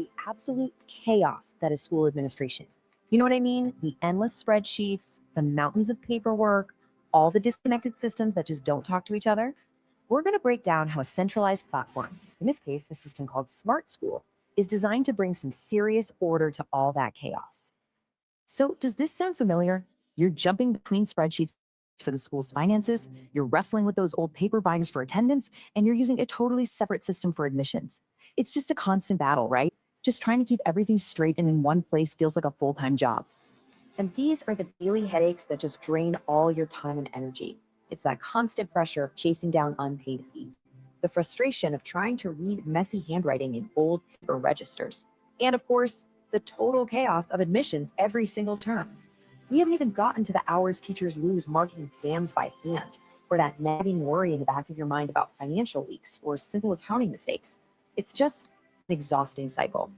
the absolute chaos that is school administration. You know what I mean? The endless spreadsheets, the mountains of paperwork, all the disconnected systems that just don't talk to each other. We're going to break down how a centralized platform, in this case, a system called Smart School, is designed to bring some serious order to all that chaos. So, does this sound familiar? You're jumping between spreadsheets for the school's finances, you're wrestling with those old paper binders for attendance, and you're using a totally separate system for admissions. It's just a constant battle, right? Just trying to keep everything straight and in one place feels like a full-time job. And these are the daily headaches that just drain all your time and energy. It's that constant pressure of chasing down unpaid fees, the frustration of trying to read messy handwriting in old paper registers, and of course, the total chaos of admissions every single term. We haven't even gotten to the hours teachers lose marking exams by hand, or that nagging worry in the back of your mind about financial leaks or simple accounting mistakes. It's just an exhausting cycle.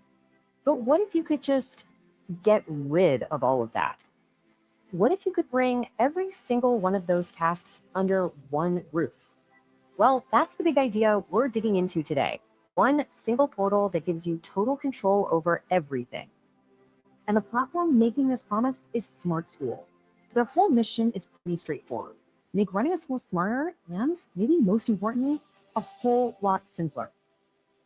But what if you could just get rid of all of that? What if you could bring every single one of those tasks under one roof? Well, that's the big idea we're digging into today. One single portal that gives you total control over everything. And the platform making this promise is Smart School. Their whole mission is pretty straightforward. Make running a school smarter and, maybe most importantly, a whole lot simpler.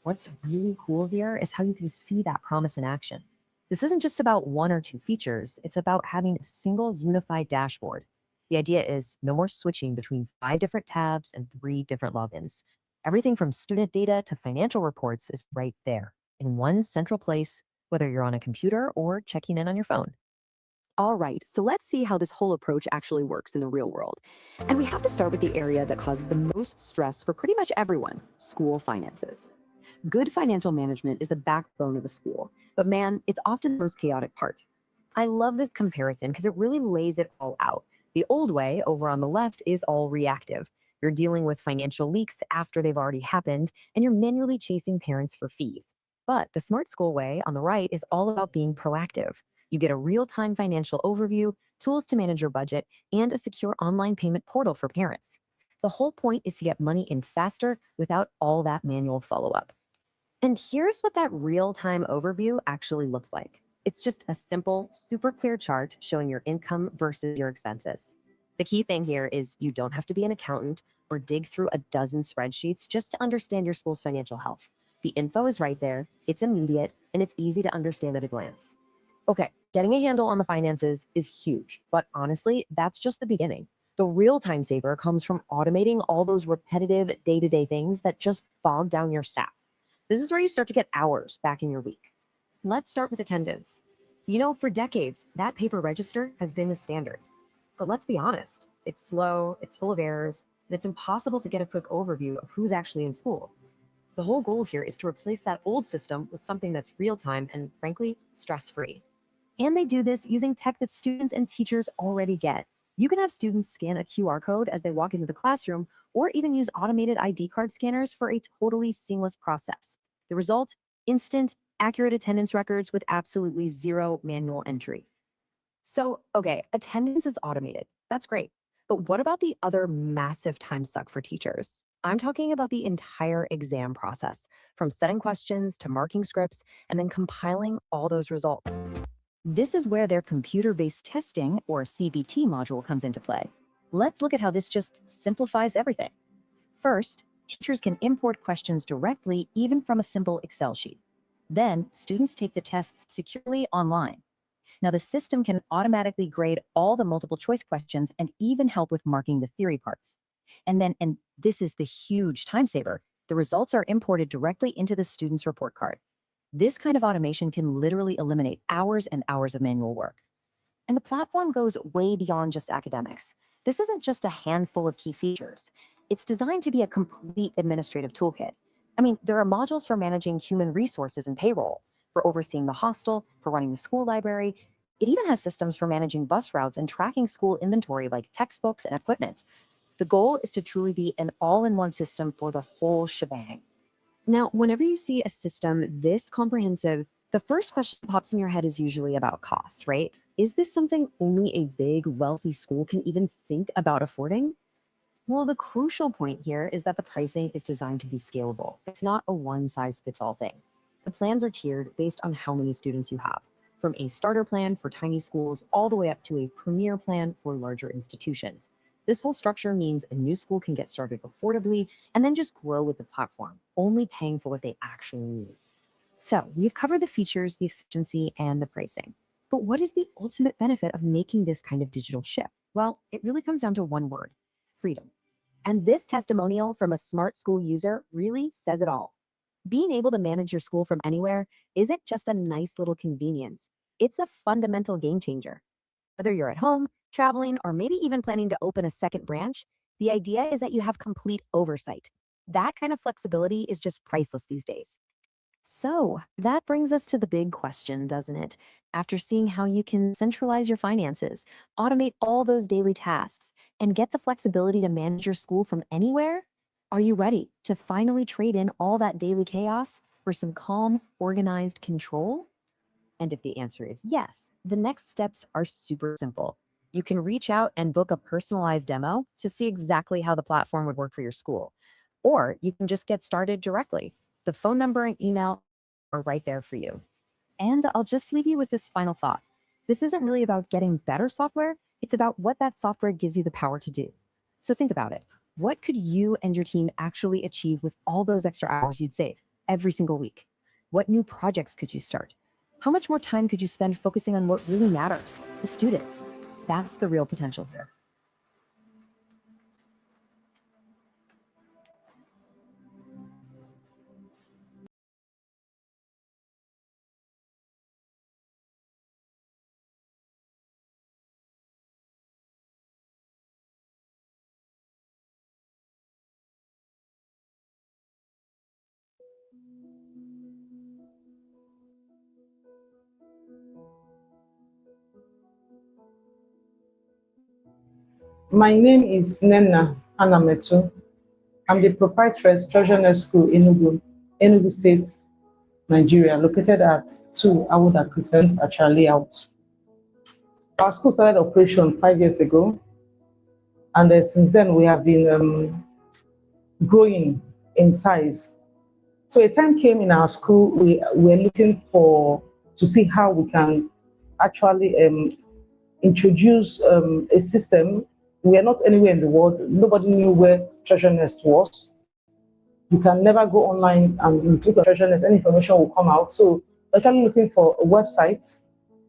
What's really cool here is how you can see that promise in action. This isn't just about one or two features, it's about having a single unified dashboard. The idea is no more switching between 5 different tabs and 3 different logins. Everything from student data to financial reports is right there in one central place, whether you're on a computer or checking in on your phone. All right, so let's see how this whole approach actually works in the real world. And we have to start with the area that causes the most stress for pretty much everyone: school finances. Good financial management is the backbone of a school, but man, it's often the most chaotic part. I love this comparison because it really lays it all out. The old way, over on the left, is all reactive. You're dealing with financial leaks after they've already happened, and you're manually chasing parents for fees. But the smart school way on the right is all about being proactive. You get a real time financial overview, tools to manage your budget, and a secure online payment portal for parents. The whole point is to get money in faster without all that manual follow up. And here's what that real time overview actually looks like. It's just a simple, super clear chart showing your income versus your expenses. The key thing here is you don't have to be an accountant or dig through a dozen spreadsheets just to understand your school's financial health. The info is right there, it's immediate, and it's easy to understand at a glance. Okay, getting a handle on the finances is huge, but honestly, that's just the beginning. The real time saver comes from automating all those repetitive day to day things that just bog down your staff. This is where you start to get hours back in your week. Let's start with attendance. You know, for decades, that paper register has been the standard. But let's be honest, it's slow, it's full of errors, and it's impossible to get a quick overview of who's actually in school. The whole goal here is to replace that old system with something that's real time and, frankly, stress free. And they do this using tech that students and teachers already get. You can have students scan a QR code as they walk into the classroom, or even use automated ID card scanners for a totally seamless process. The result: instant, accurate attendance records with absolutely zero manual entry. So, okay, attendance is automated. That's great. But what about the other massive time suck for teachers? I'm talking about the entire exam process, from setting questions to marking scripts and then compiling all those results. This is where their computer-based testing, or CBT module, comes into play. Let's look at how this just simplifies everything. First, teachers can import questions directly even from a simple Excel sheet. Then, students take the tests securely online. Now, the system can automatically grade all the multiple choice questions and even help with marking the theory parts. And this is the huge time saver, the results are imported directly into the student's report card. This kind of automation can literally eliminate hours and hours of manual work. And the platform goes way beyond just academics. This isn't just a handful of key features. It's designed to be a complete administrative toolkit. I mean, there are modules for managing human resources and payroll, for overseeing the hostel, for running the school library. It even has systems for managing bus routes and tracking school inventory like textbooks and equipment. The goal is to truly be an all-in-one system for the whole shebang. Now, whenever you see a system this comprehensive, the first question that pops in your head is usually about cost, right? Is this something only a big, wealthy school can even think about affording? Well, the crucial point here is that the pricing is designed to be scalable. It's not a one-size-fits-all thing. The plans are tiered based on how many students you have, from a starter plan for tiny schools all the way up to a premier plan for larger institutions. This whole structure means a new school can get started affordably and then just grow with the platform, only paying for what they actually need. So, we've covered the features, the efficiency, and the pricing. But what is the ultimate benefit of making this kind of digital shift? Well, it really comes down to one word: freedom. And this testimonial from a smart school user really says it all. Being able to manage your school from anywhere isn't just a nice little convenience, it's a fundamental game changer. Whether you're at home, traveling, or maybe even planning to open a second branch, the idea is that you have complete oversight. That kind of flexibility is just priceless these days. So that brings us to the big question, doesn't it? After seeing how you can centralize your finances, automate all those daily tasks, and get the flexibility to manage your school from anywhere, are you ready to finally trade in all that daily chaos for some calm, organized control? And if the answer is yes, the next steps are super simple. You can reach out and book a personalized demo to see exactly how the platform would work for your school. Or you can just get started directly. The phone number and email are right there for you. And I'll just leave you with this final thought. This isn't really about getting better software, it's about what that software gives you the power to do. So think about it. What could you and your team actually achieve with all those extra hours you'd save every single week? What new projects could you start? How much more time could you spend focusing on what really matters, the students? That's the real potential here. My name is Nena Anametu. I'm the proprietress Treasure School in Enugu State, Nigeria, located at 2 Awuda Crescent, Achara Layout. Our school started operation 5 years ago, and since then we have been growing in size. So a time came in our school, we were looking to see how we can actually introduce a system. We are not anywhere in the world. Nobody knew where Treasure Nest was. You can never go online and you click on Treasure Nest, any information will come out. So actually looking for a website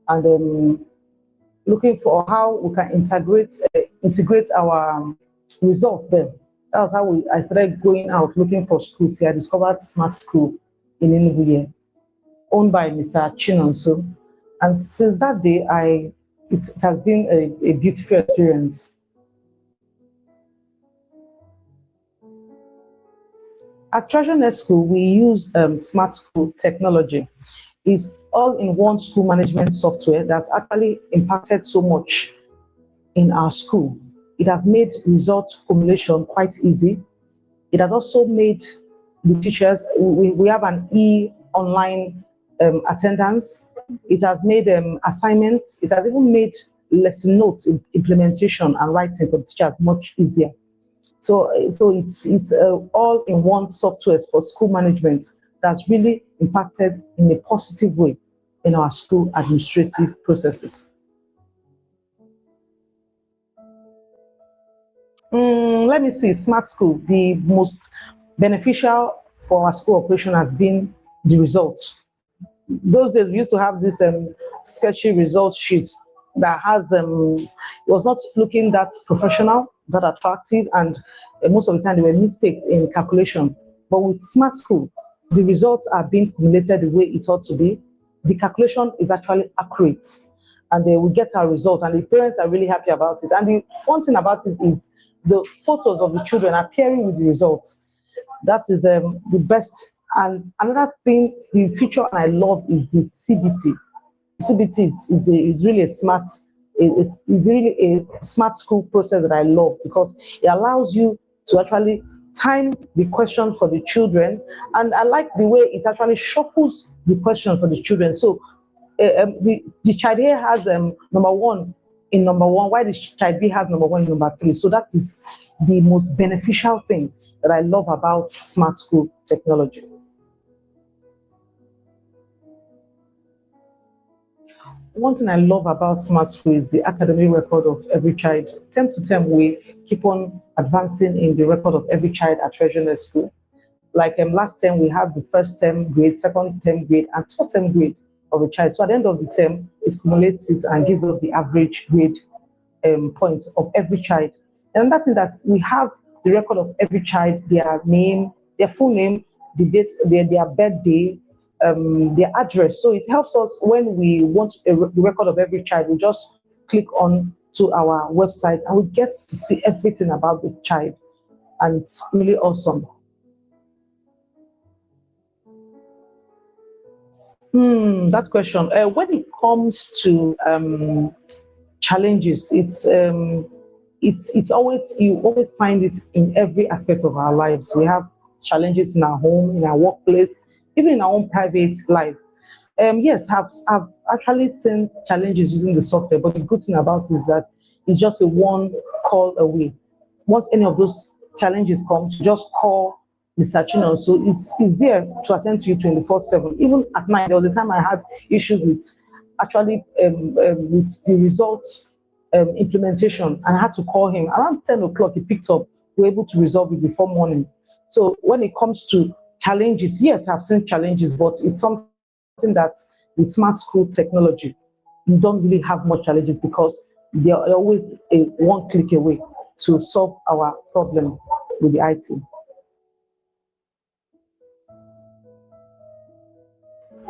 and looking for how we can integrate our result there. That was how I started going out looking for schools here. I discovered Smart School in Enugu here, owned by Mr. Chinonso. And since that day, it has been a beautiful experience. At Treasure Nest School, we use Smart School technology. It's all-in-one school management software that's actually impacted so much in our school. It has made result formulation quite easy. It has also made the teachers, we have an online attendance. It has made assignments. It has even made lesson notes implementation and writing for the teachers much easier. So it's all-in-one software for school management that's really impacted in a positive way in our school administrative processes. Let me see, Smart School, the most beneficial for our school operation has been the results. Those days we used to have this sketchy result sheet that has it was not looking that professional, that attractive, and most of the time there were mistakes in calculation. But with Smart School, the results are being formulated the way it ought to be. The calculation is actually accurate, and they will get our results, and the parents are really happy about it. And the fun thing about it is the photos of the children appearing with the results. That is the best. And another thing, the feature I love is the CBT. CBT is really a smart, it's really a smart school process that I love, because it allows you to actually time the question for the children. And I like the way it actually shuffles the question for the children. So the child A has number one in number one, while the child B has number one in number three. So that is the most beneficial thing that I love about Smart School technology. One thing I love about Smart School is the academic record of every child. Term to term, we keep on advancing in the record of every child at Treasurer School. Like last term, we had the first term grade, second term grade, and third term grade of a child. So at the end of the term, it cumulates it and gives us the average grade points of every child. And another thing that we have the record of every child, their name, their full name, the date, their birthday, their address. So it helps us when we want the record of every child. We just click on to our website and we get to see everything about the child, and it's really awesome. That question. When it comes to challenges, it's always, you always find it in every aspect of our lives. We have challenges in our home, in our workplace, even in our own private life. Yes, I've actually seen challenges using the software, but the good thing about it is that it's just a one call away. Once any of those challenges come, just call Mr. Chinon. So it's there to attend to you 24/7. Even at night, there was a time I had issues with actually with the results implementation, and I had to call him around 10 o'clock. He picked up. We were able to resolve it before morning. So when it comes to challenges, yes, I've seen challenges, but it's something that with smart school technology, you don't really have much challenges because they are always a one click away to solve our problem with the IT.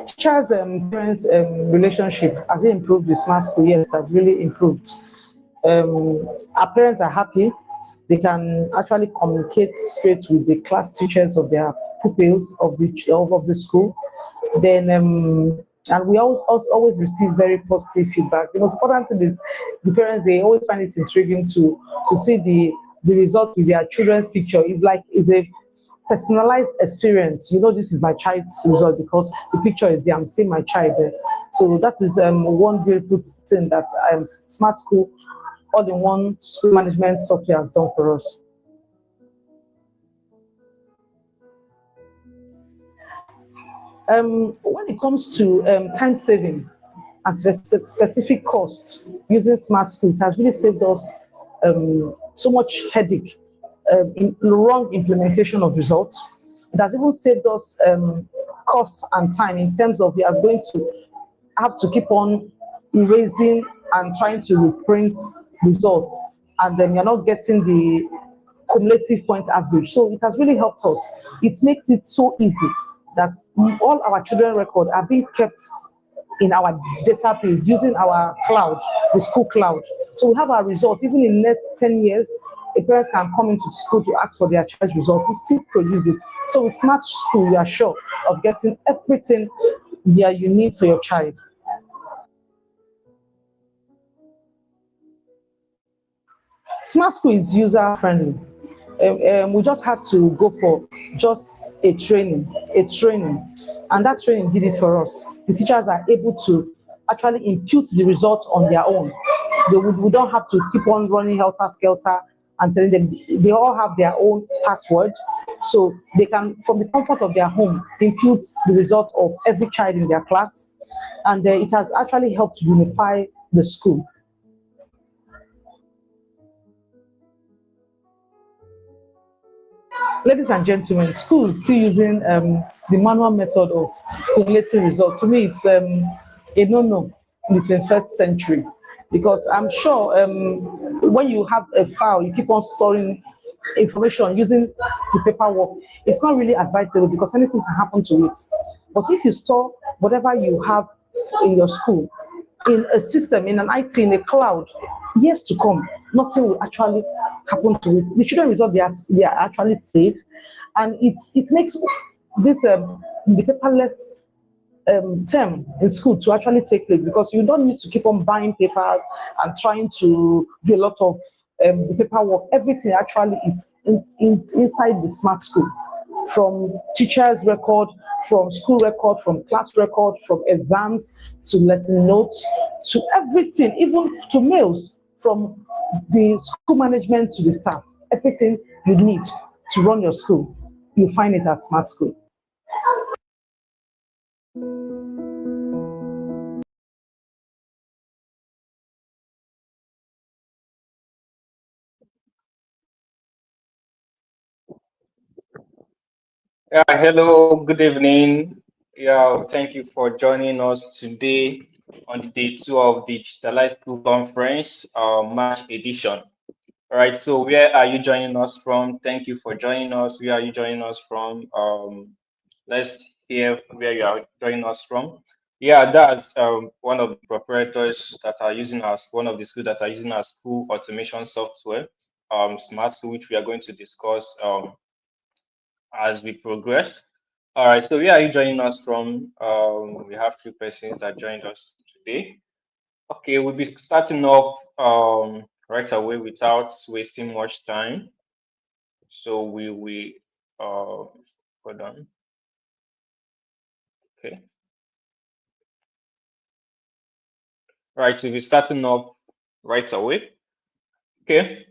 Teachers and parents relationship, has it improved with smart school? Yes, it has really improved. Our parents are happy. They can actually communicate straight with the class teachers of their pupils of the school. Then and we always receive very positive feedback. The most important thing is the parents, they always find it intriguing to see the result with their children's picture. It's a personalized experience. You know, this is my child's result because the picture is there. I'm seeing my child there. So that is one beautiful thing that Smart School, all-in-one school management software has done for us. When it comes to time saving and specific cost using Smart School, it has really saved us so much headache in wrong implementation of results. It has even saved us costs and time in terms of we are going to have to keep on erasing and trying to reprint results, and then you're not getting the cumulative point average. So it has really helped us. It makes it so easy that all our children record are being kept in our database using our cloud, the school cloud. So we have our results. Even in the next 10 years, a parent can come into school to ask for their child's result. We still produce it. So with Smart School, you are sure of getting everything that you need for your child. Smart School is user friendly. We just had to go for just a training, and that training did it for us. The teachers are able to actually impute the results on their own. We don't have to keep on running helter skelter and telling them. They all have their own password, so they can, from the comfort of their home, impute the result of every child in their class, and it has actually helped to unify the school. Ladies and gentlemen, school is still using the manual method of collating results. To me, it's a no-no in the 21st century, because I'm sure when you have a file, you keep on storing information using the paperwork. It's not really advisable because anything can happen to it. But if you store whatever you have in your school in a system, in an IT, in a cloud, years to come, nothing will actually happen to it. The children result, they are actually safe, and it makes this the paperless term in school to actually take place, because you don't need to keep on buying papers and trying to do a lot of the paperwork. Everything actually is inside the smart school, from teachers' record, from school record, from class record, from exams to lesson notes, to everything, even to mails, from the school management to the staff. Everything you need to run your school, you find it at Smart School. Yeah, hello, good evening. Yeah, thank you for joining us today on the day two of the Digitalized School Conference, March edition. All right, so where are you joining us from? Thank you for joining us. Where are you joining us from? Let's hear where you are joining us from. Yeah, that's one of the proprietors that are using one of the schools that are using our school automation software, Smart School, which we are going to discuss as we progress. All right, so where are you joining us from? We have two persons that joined us today. Okay, we'll be starting off right away without wasting much time. So we hold on. Okay, right. So we're starting off right away. Okay.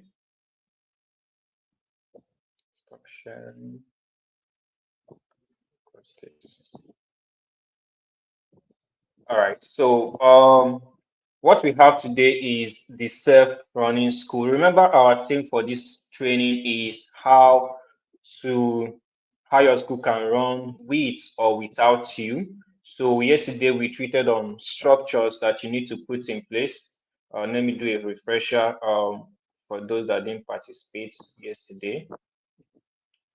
Stop sharing. All right. So what we have today is the self-running school. Remember, our theme for this training is to how your school can run with or without you. So yesterday we treated on structures that you need to put in place. Let me do a refresher for those that didn't participate yesterday.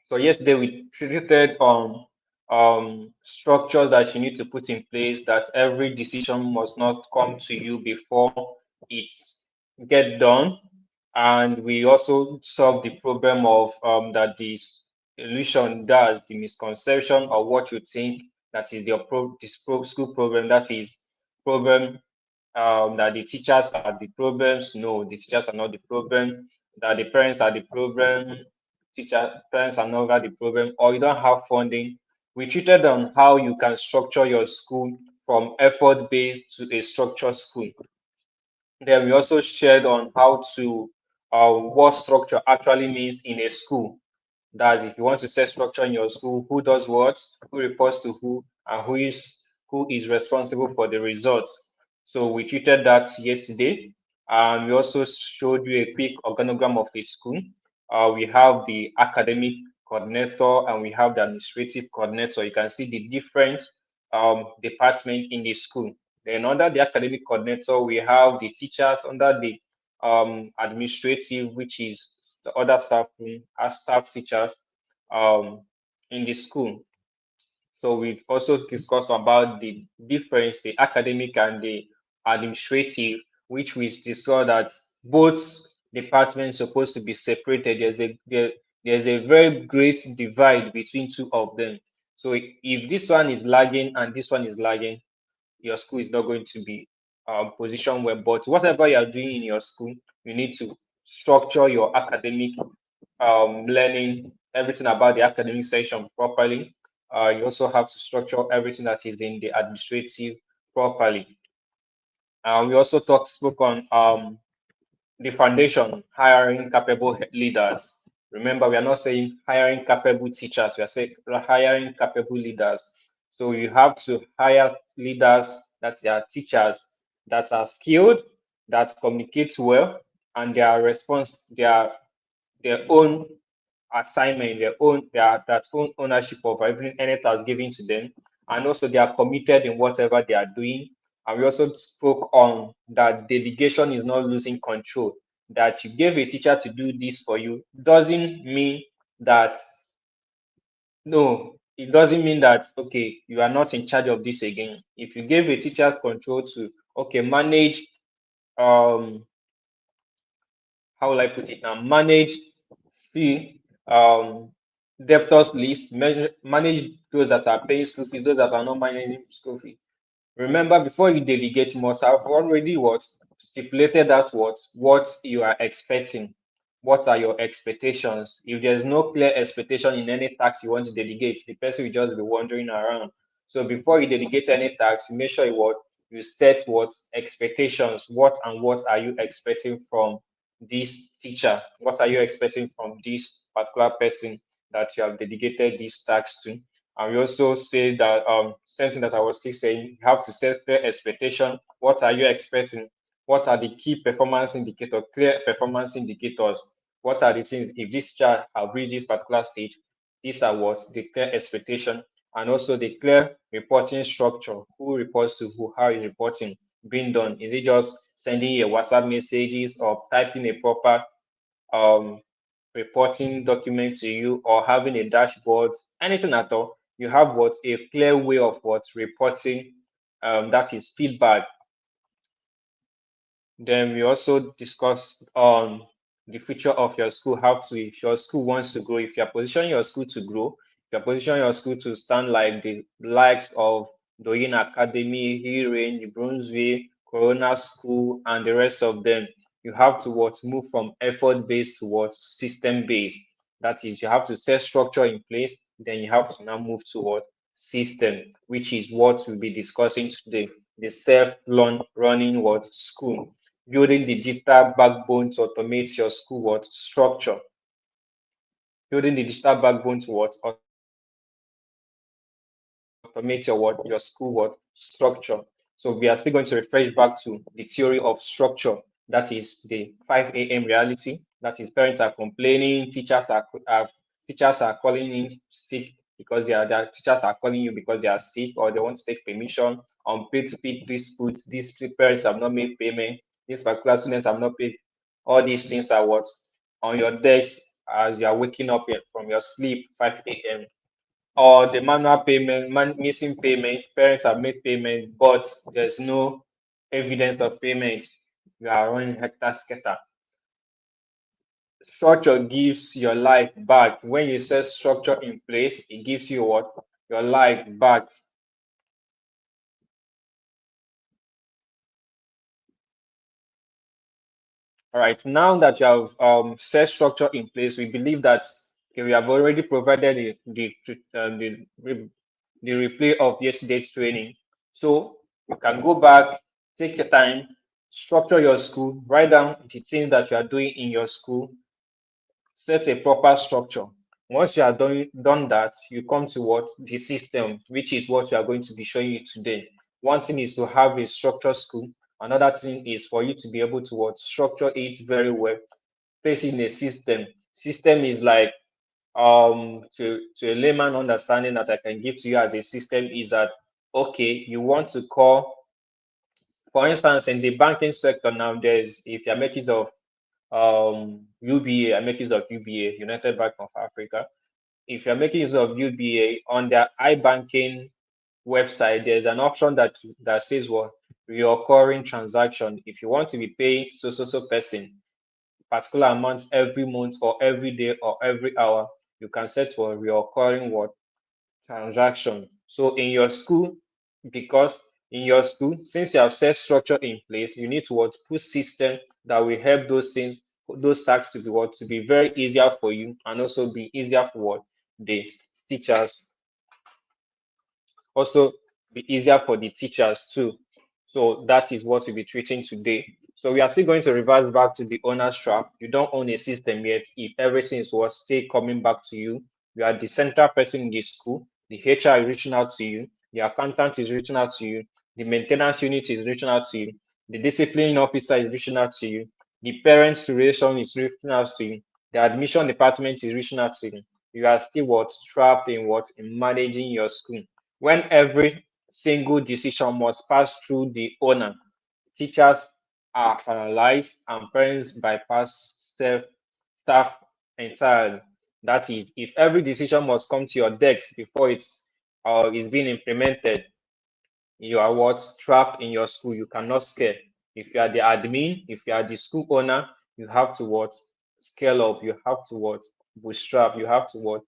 So yesterday we treated on structures that you need to put in place, that every decision must not come to you before it's get done. And we also solved the problem of that this illusion does, the misconception of what you think that is school problem, that is problem that the teachers are the problems. No, the teachers are not the problem. That the parents are the problem. Parents are not the problem, or you don't have funding. We treated on how you can structure your school from effort based to a structured school. Then we also shared on how to what structure actually means in a school. That if you want to set structure in your school, who does what, who reports to who, and who is responsible for the results. So we treated that yesterday. And we also showed you a quick organogram of a school. We have the academic coordinator and we have the administrative coordinator. You can see the different departments in the school. Then under the academic coordinator, we have the teachers. Under the administrative, which is the other staff room, as staff teachers um, in the school. So we also discuss about the difference, the academic and the administrative, which we discussed that both departments supposed to be separated. There's a very great divide between two of them. So if this one is lagging and this one is lagging, your school is not going to be positioned well. But whatever you are doing in your school, you need to structure your academic learning, everything about the academic session properly. You also have to structure everything that is in the administrative properly. We also spoke on the foundation, hiring capable leaders. Remember, we are not saying hiring capable teachers, we are saying hiring capable leaders. So you have to hire leaders that are teachers that are skilled, that communicate well, and their own assignment, that own ownership of everything any task given to them, and also they are committed in whatever they are doing. And we also spoke on that delegation is not losing control. That you gave a teacher to do this for you doesn't mean that no, it doesn't mean that okay, you are not in charge of this again. If you gave a teacher control to okay manage how will I put it now? Manage fee, debtors list, manage those that are paying school fees, those that are not managing school fees. Remember, before you delegate, you must have already what stipulated that what you are expecting. What are your expectations? If there's no clear expectation in any tax you want to delegate, the person will just be wandering around. So before you delegate any tax, make sure you set what expectations. What and what are you expecting from this teacher? What are you expecting from this particular person that you have delegated this tax to? And we also say that same thing that I was still saying, you have to set clear expectation. What are you expecting? What are the key performance indicators, clear performance indicators? What are the things if this child have reached this particular stage? These are what the clear expectation and also the clear reporting structure. Who reports to who? How is reporting being done? Is it just sending a WhatsApp messages or typing a proper um, reporting document to you or having a dashboard, anything at all? You have what a clear way of what reporting, that is feedback. Then we also discussed on the future of your school, how to, if your school wants to grow, if you're positioning your school to grow, if you're positioning your school to stand like the likes of Doyin Academy, Hill Range, Brunswick, Corona School, and the rest of them, you have to what move from effort-based to what system-based. That is, you have to set structure in place, then you have to now move toward system, which is what we'll be discussing today, the self-running what school, building digital backbone to automate your school what structure, building the digital backbone to what automate your what your school what structure. So we are still going to refresh back to the theory of structure. That is the 5 a.m. reality. That is, parents are complaining, teachers are calling in sick because their teachers are calling you because they are sick or they want to take permission. Unpaid feed disputes. These parents have not made payment. These particular students have not paid. All these things are what on your desk as you are waking up from your sleep 5 a.m. Or the manual payment, missing payment, parents have made payment, but there's no evidence of payment. You are running hectare scatter. Structure gives your life back. When you set structure in place, it gives you what? Your life back. All right, now that you have set structure in place, we believe that okay, we have already provided the replay of yesterday's training. So you can go back, take your time, structure your school, write down the things that you are doing in your school, set a proper structure. Once you are done that, you come to what the system, which is what we are going to be showing you today. One thing is to have a structured school. Another thing is for you to be able to what structure it very well, place in a system. System is like to a layman understanding that I can give to you as a system is that okay, you want to call, for instance, in the banking sector now, there's if you're making use of UBA, I make use of UBA, United Bank of Africa. If you're making use of UBA on their iBanking website, there's an option that says what reoccurring transaction. If you want to be paying so person particular amount every month or every day or every hour, you can set for reoccurring what transaction. So in your school, because in your school, since you have set structure in place, you need to what put system that will help those things, those tasks to be what to be very easier for you and also be easier for what the teachers, also be easier for the teachers too. So that is what we'll be treating today. So we are still going to reverse back to the owner's trap. You don't own a system yet. If everything is what still coming back to you, you are the central person in the school. The HR is reaching out to you. The accountant is reaching out to you. The maintenance unit is reaching out to you. The discipline officer is reaching out to you. The parents relation is reaching out to you. The admission department is reaching out to you. You are still what trapped in what in managing your school when every single decision must pass through the owner. Teachers are paralyzed and parents bypass staff entirely. That is, if every decision must come to your desk before it's being implemented, you are what trapped in your school. You cannot scale. If you are the admin, if you are the school owner, you have to what scale up. You have to what bootstrap. You have to what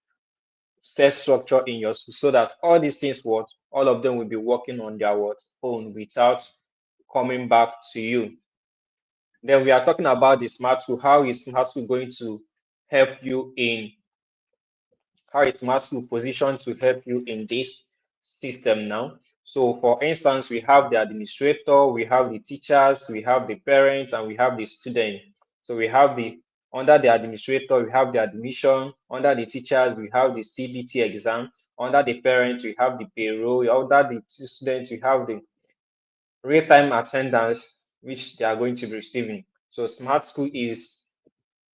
set structure in your school so that all these things what all of them will be working on their what own without coming back to you. Then we are talking about the smart school. How is smart school going to help you in how is smart school positioned to help you in this system now? So for instance, we have the administrator, we have the teachers, we have the parents, and we have the student. So we have the under the administrator, we have the admission, under the teachers, we have the CBT exam, under the parents, we have the payroll, under the students, we have the real-time attendance, which they are going to be receiving. So smart school is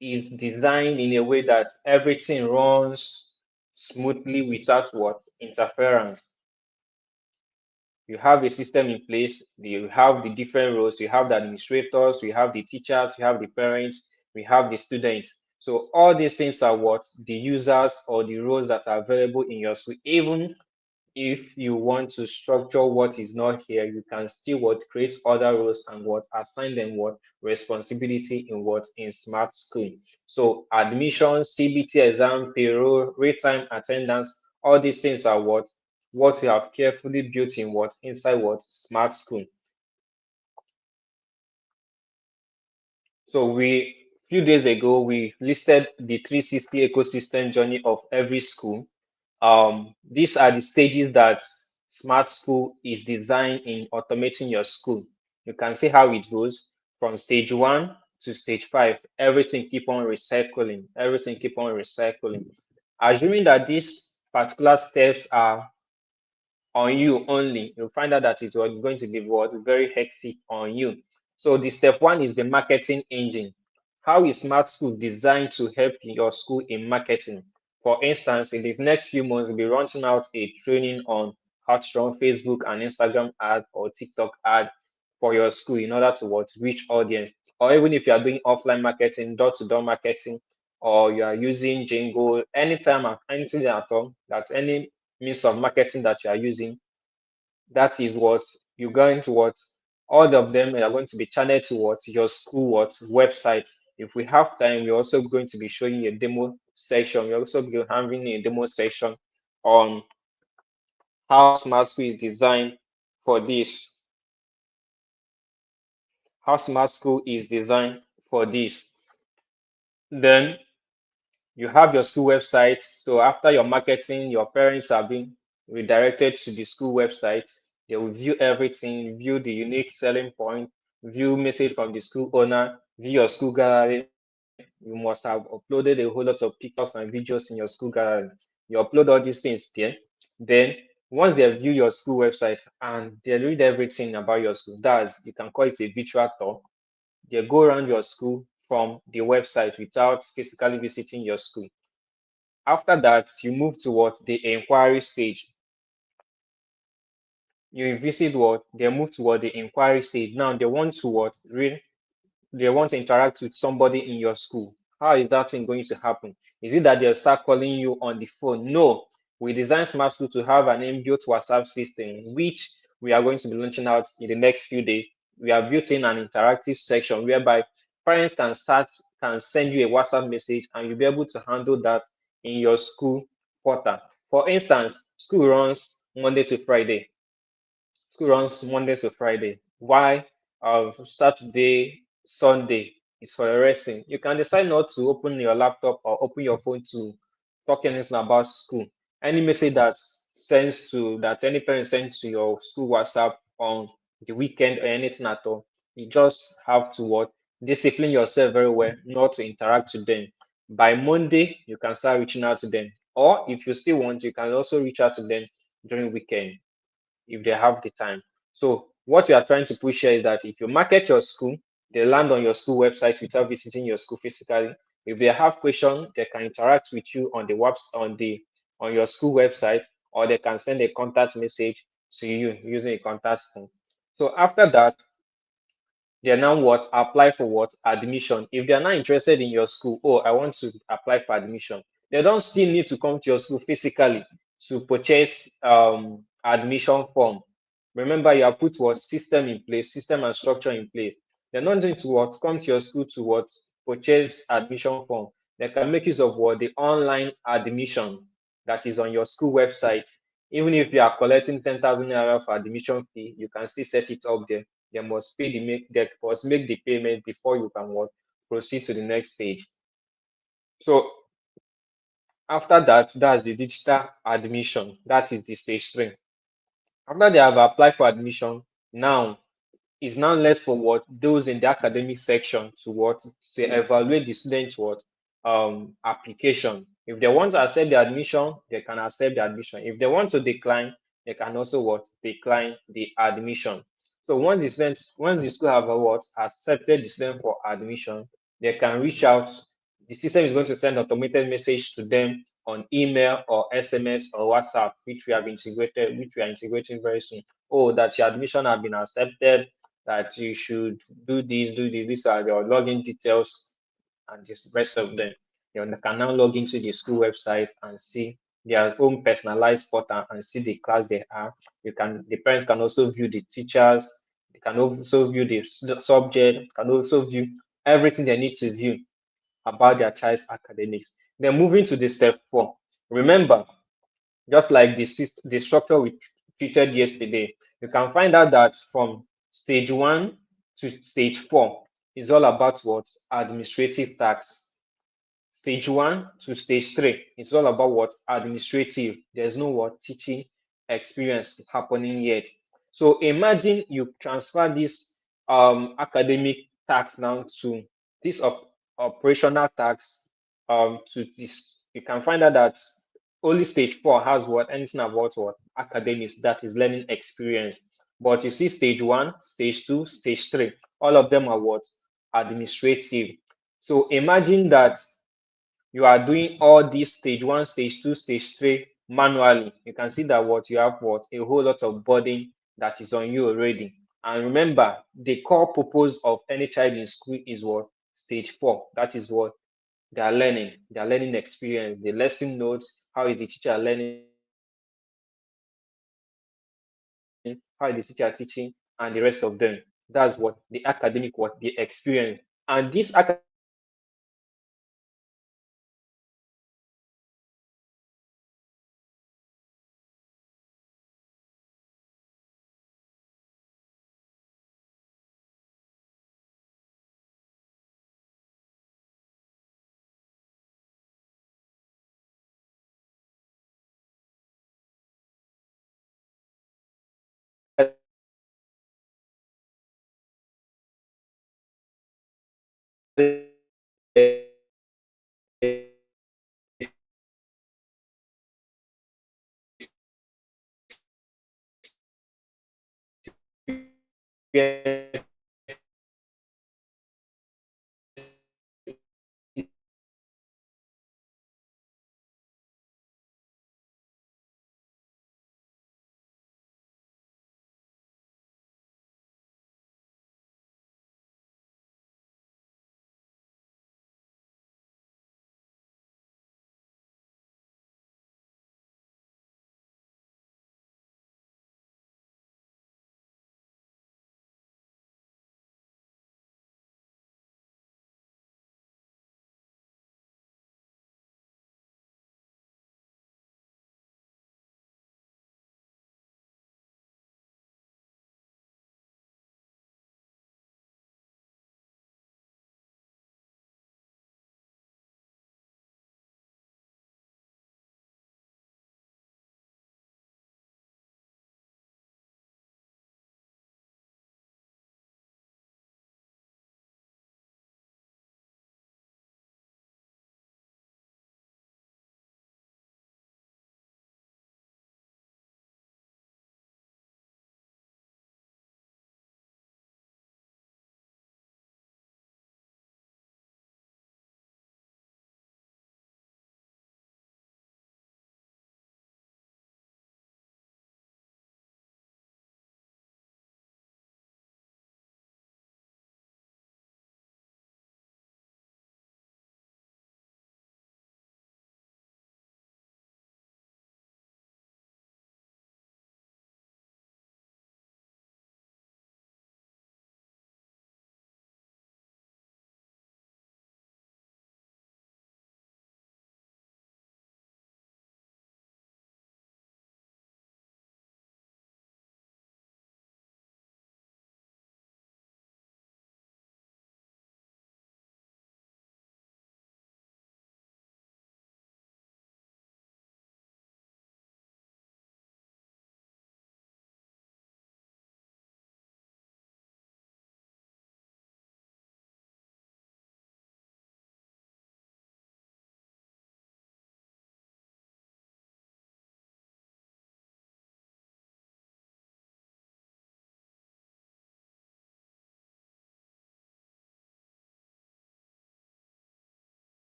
designed in a way that everything runs smoothly without what? Interference. You have a system in place, you have the different roles, you have the administrators, you have the teachers, you have the parents, we have the students. So all these things are what the users or the roles that are available in your school. Even if you want to structure what is not here, you can still what create other roles and what assign them what responsibility in what in smart school. So admission, CBT exam, payroll, rate time, attendance, all these things are what we have carefully built in what inside what smart school. So we few days ago we listed the 360 ecosystem journey of every school. These are the stages that smart school is designed in automating your school. You can see how it goes from stage 1 to stage 5. Everything keep on recycling. Everything keep on recycling. Assuming that these particular steps are on you only, you'll find out that it was going to be what very hectic on you. So the step 1 is the marketing engine. How is smart school designed to help your school in marketing? For instance, in the next few months, we'll be launching out a training on how to run Facebook and Instagram ad or TikTok ad for your school in order to what reach audience. Or even if you are doing offline marketing, door-to-door marketing, or you are using Jingle, anytime, anything at all, that any means of marketing that you are using, that is what you're going to what all of them are going to be channeled to what your school what website. If we have time, we're also going to be showing a demo section. We're also be having a demo section on how smart school is designed for this. How smart school is designed for this. Then you have your school website. So after your marketing, your parents are being redirected to the school website. They will view everything, view the unique selling point, view message from the school owner, view your school gallery. You must have uploaded a whole lot of pictures and videos in your school gallery. You upload all these things there. Then once they view your school website and they read everything about your school, that's you can call it a virtual tour. They go around your school from the website without physically visiting your school. After that, you move towards the inquiry stage. You visit what they move toward the inquiry stage. Now they want to what they want to interact with somebody in your school. How is that thing going to happen? Is it that they'll start calling you on the phone? No. We designed Smart School to have an inbuilt WhatsApp system, which we are going to be launching out in the next few days. We have built in an interactive section whereby parents can send you a WhatsApp message and you'll be able to handle that in your school portal. For instance, school runs Monday to Friday. School runs Monday to Friday. Why? Saturday, Sunday is for your resting. You can decide not to open your laptop or open your phone to talk anything about school. Any message that any parent sends to your school WhatsApp on the weekend or anything at all, you just have to what discipline yourself very well not to interact with them. By Monday, you can start reaching out to them. Or if you still want, you can also reach out to them during weekend if they have the time. So what we are trying to push here is that if you market your school, they land on your school website without visiting your school physically. If they have questions, they can interact with you on the on your school website, or they can send a contact message to you using a contact form. So after that, they now what apply for what admission. If they are not interested in your school, oh, I want to apply for admission, they don't still need to come to your school physically to purchase admission form. Remember, you have put what system in place, system and structure in place. They're not going to what come to your school to what purchase admission form. They can make use of what the online admission that is on your school website. Even if you are collecting 10,000 naira for admission fee, you can still set it up there. They must make the payment before you can what proceed to the next stage. So after that, that's the digital admission. That is the stage 3. After they have applied for admission, now it's now left for what those in the academic section to what to evaluate the students what application. If they want to accept the admission, they can accept the admission. If they want to decline, they can also what decline the admission. So once the school have what accepted the student for admission, they can reach out The system is going to send automated message to them on email or SMS or WhatsApp, which we are integrating very soon. Oh, that your admission have been accepted, that you should do this, do this. These are your login details and the rest of them. They can now log into the school website and see their own personalized portal and see the class they are. The parents can also view the teachers, they can also view the subject, can also view everything they need to view about their child's academics. Then moving to the step 4. Remember, just like the structure we treated yesterday, you can find out that from stage 1 to stage 4 is all about what? Administrative tasks. Stage 1 to stage 3, it's all about what? Administrative. There's no what? Teaching experience happening yet. So imagine you transfer this academic tax now to this operational tax to this. You can find out that only stage 4 has what? Anything about what? Academics, that is learning experience. But you see stage 1, stage 2, stage 3, all of them are what? Administrative. So imagine that you are doing all these stage 1, stage 2, stage 3 manually. You can see that what you have what? A whole lot of burden that is on you already. And remember, the core purpose of any child in school is what? Stage 4. That is what their learning experience, the lesson notes, how is the teacher learning, how is the teacher teaching, and the rest of them. That's what the academic, what the experience. And this academic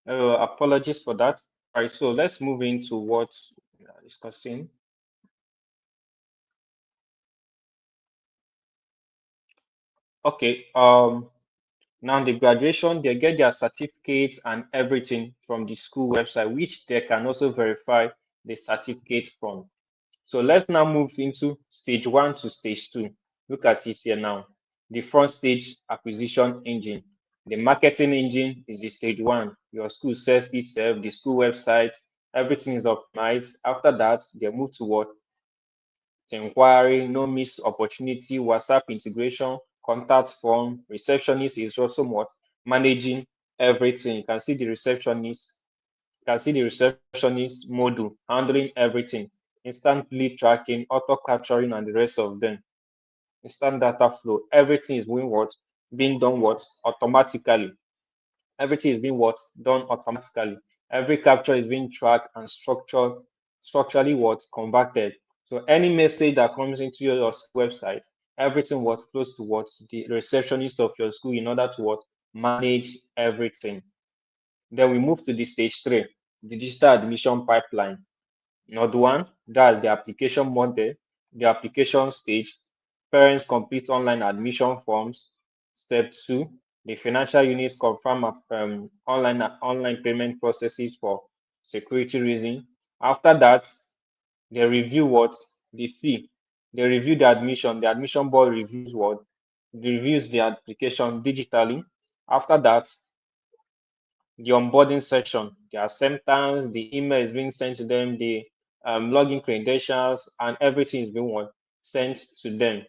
Apologies for that. All right, so let's move into what we are discussing. Okay, now the graduation, they get their certificates and everything from the school website, which they can also verify the certificate from. So let's now move into stage one to stage two. Look at it here now. The front stage acquisition engine. The marketing engine is the stage one. Your school sells itself, the school website, everything is optimized. After that, they move to what? Inquiry, no miss opportunity, WhatsApp integration, contact form, receptionist is also what? Managing everything. You can see the receptionist, you can see the receptionist module handling everything, instantly tracking, auto capturing, and the rest of them. Instant data flow. Everything is being what? Being done what? Automatically. Everything is being what? Done automatically. Every capture is being tracked and structurally what? Converted. So any message that comes into your school website, everything what flows towards the receptionist of your school in order to what? Manage everything. Then we move to the stage three, the digital admission pipeline. Node one, that's the application model, the application stage. Parents complete online admission forms. Step two, the financial units confirm online payment processes for security reason. After that, they review what? The fee. They review the admission. The admission board reviews what? Reviews the application digitally. After that, the onboarding section, the acceptance, the email is being sent to them, the login credentials, and everything is being what? Sent to them.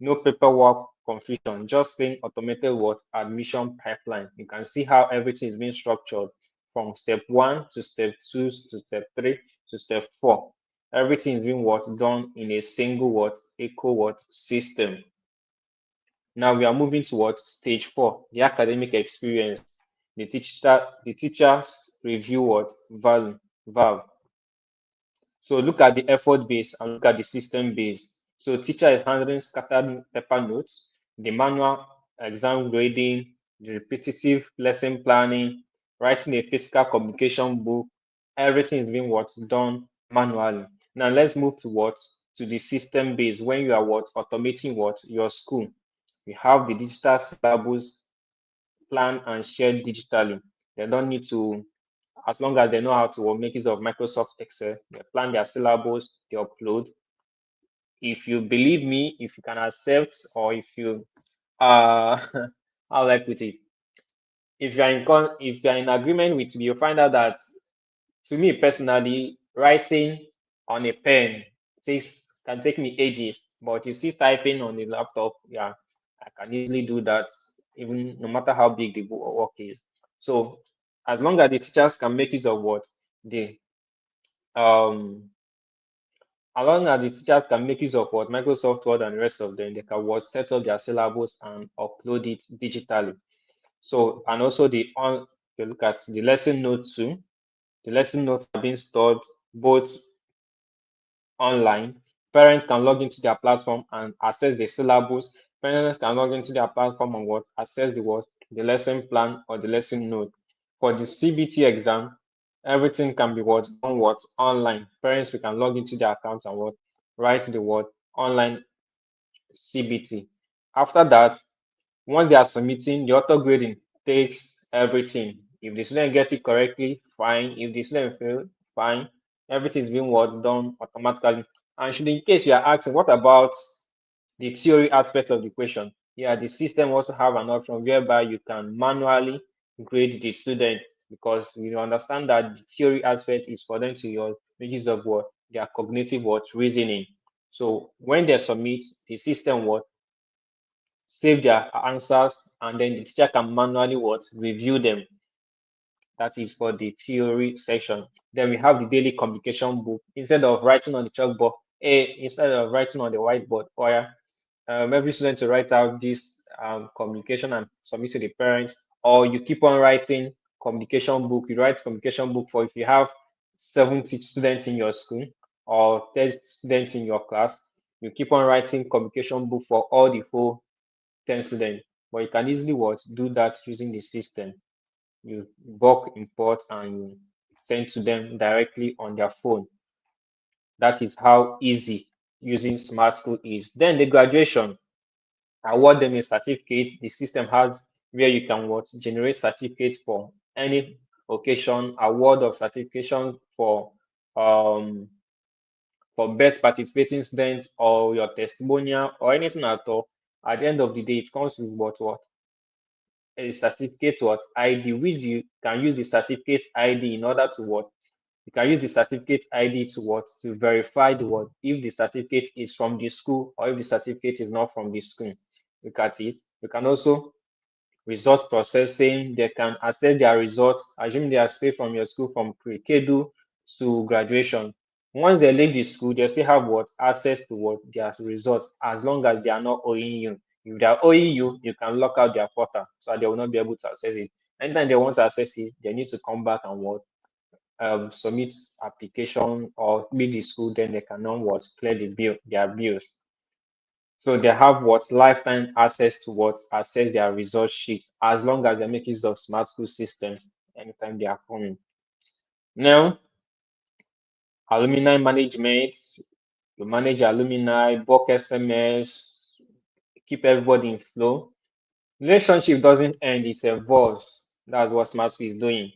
No paperwork confusion, just plain automated what? Admission pipeline. You can see how everything is being structured from step one to step two to step three to step four. Everything is being what? Done in a single what? Eco what? System. Now we are moving towards stage four, the academic experience. The teachers review what? Valve. So look at the effort base and look at the system base. So teacher is handling scattered paper notes, the manual exam grading, the repetitive lesson planning, writing a physical communication book. Everything is being what? Done manually. Now let's move to what? To the system base when you are what? Automating what? Your school. We have the digital syllabus plan and shared digitally. They don't need to, as long as they know how to make use of Microsoft Excel, they plan their syllabus, they upload. If you believe me, if you can accept, or if you how I put it, if you are in agreement with me, you'll find out that to me personally, writing on a pen can take me ages, but you see typing on the laptop, yeah, I can easily do that, even no matter how big the work is. So as long as the teachers can make use of what the um as long as the teachers can make use of what Microsoft Word and the rest of them, they can what set up their syllabus and upload it digitally. So and also you look at the lesson notes too. The lesson notes are being stored both online. Parents can log into their platform and access the syllabus. Parents can log into their platform and what access the lesson plan or the lesson note. For the CBT exam, everything can be what online. Parents we can log into their accounts and what write the word online CBT. After that, once they are submitting, the auto grading takes everything. If the student gets it correctly, fine. If the student fail, fine. Everything is being done automatically. And should in case you are asking, what about the theory aspect of the question? Yeah, the system also have an option whereby you can manually grade the student because we understand that the theory aspect is for them to make use of what their cognitive reasoning. So when they submit, the system save their answers, and then the teacher can manually review them. That is for the theory section. Then we have the daily communication book. Instead of writing on the chalkboard, instead of writing on the whiteboard, or every student to write out this communication and submit to the parents, or you keep on writing communication book. You write communication book for if you have 70 students in your school or 10 students in your class, you keep on writing communication book for all the whole 10 students. But you can easily do that using the system. you bulk import and you send to them directly on their phone. That is how easy using smart school is. Then the graduation, award them a certificate. The system has where you can what generate certificates for any occasion, award of certification um for best participating students or your testimonial or anything at all. At the end of the day, it comes with what a certificate what ID, which you can use the certificate ID in order to what you can use the certificate ID to what to verify the what if the certificate is from the school or if the certificate is not from the school. Look at it. You can also result processing. They can access their results. Assume they are still from your school from pre-K to graduation. Once they leave the school, they still have what access to what their results as long as they are not owing you. If they are owing you, you can lock out their portal so they will not be able to access it. Anytime they want to access it, they need to come back and what submit application or meet the school, then they can now what clear the bill their bills. So they have what lifetime access to what access their result sheet as long as they make use of smart school system anytime they are coming. Now, alumni management, you manage alumni, bulk SMS, keep everybody in flow. Relationship doesn't end, it evolves. That's what smart school is doing.